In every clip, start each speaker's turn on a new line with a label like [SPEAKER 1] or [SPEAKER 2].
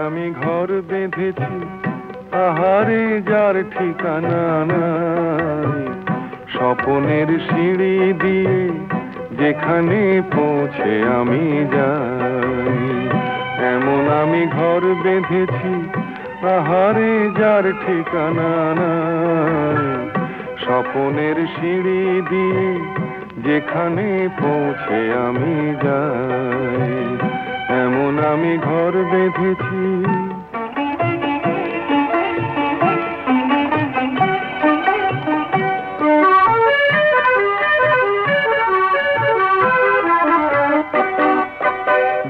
[SPEAKER 1] আমি ঘর বেঁধেছি, আহারে যার ঠিকানা নাই। স্বপনের সিঁড়ি দিয়ে যেখানে পৌঁছে আমি যাই, এমন আমি ঘর বেঁধেছি, আহারে যার ঠিকানা নাই। স্বপনের সিঁড়ি দিয়ে যেখানে পৌঁছে আমি যাই, এমন আমি ঘর বেঁধেছি।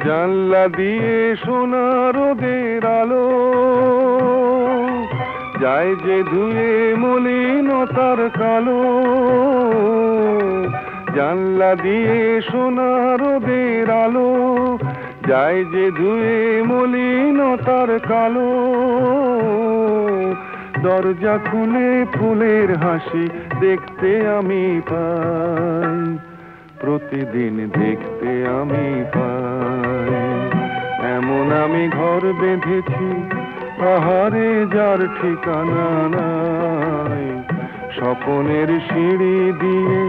[SPEAKER 1] জানলা দিয়ে সোনা রোদের আলো যায় যে ধুয়ে মলিনতার কালো। জানলা দিয়ে সোনা রোদের আলো যায় যে ধুয়ে মলিনতার কালো। দরজা খুলে ফুলের হাসি দেখতে আমি পাই, প্রতিদিন দেখতে আমি পাই, এমন আমি ঘর বেঁধেছি, আহারে যার ঠিকানা নাই। স্বপনের সিঁড়ি দিয়ে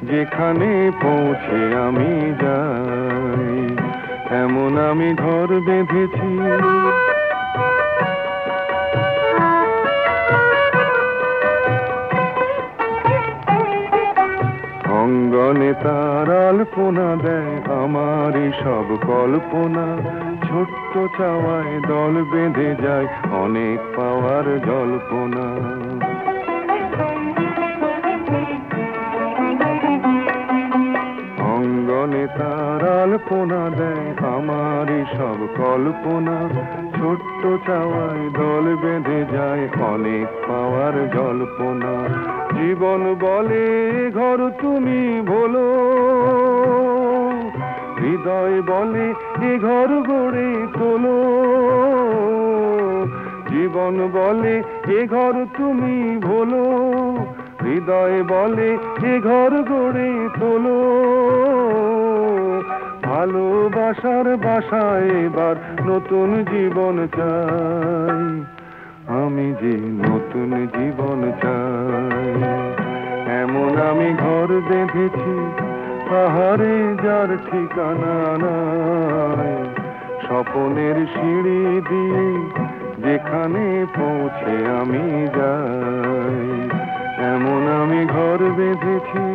[SPEAKER 1] যেখানে পৌঁছে আমি যাই, এমন আমি ঘর বেঁধেছি। অঙ্গনে তার আলপনা দেয় আমারই সব কল্পনা, ছোট্ট চাওয়ায় দল বেঁধে যায় অনেক পাওয়ার জল্পনা। অঙ্গনে তার আলপনা দেয় আমারই সব কল্পনা, ছোট্ট চাওয়ায় দল বেঁধে যায় অনেক পাওয়ার জল্পনা। জীবন বলে ঘর তুমি ভোলো, হৃদয় বলে এ ঘর গড়ে তোলো। জীবন বলে এ ঘর তুমি ভোলো, হৃদয় বলে এ ঘর গড়ে তোলো। ভালোবাসার বাসায় এবার নতুন জীবন চাই, আমি যে নতুন জীবন চাই, এমন আমি ঘর বেঁধেছি, আহারে যার ঠিকানা নাই। স্বপনের সিঁড়ি দিয়ে যেখানে পৌঁছে আমি যাই, এমন আমি ঘর বেঁধেছি।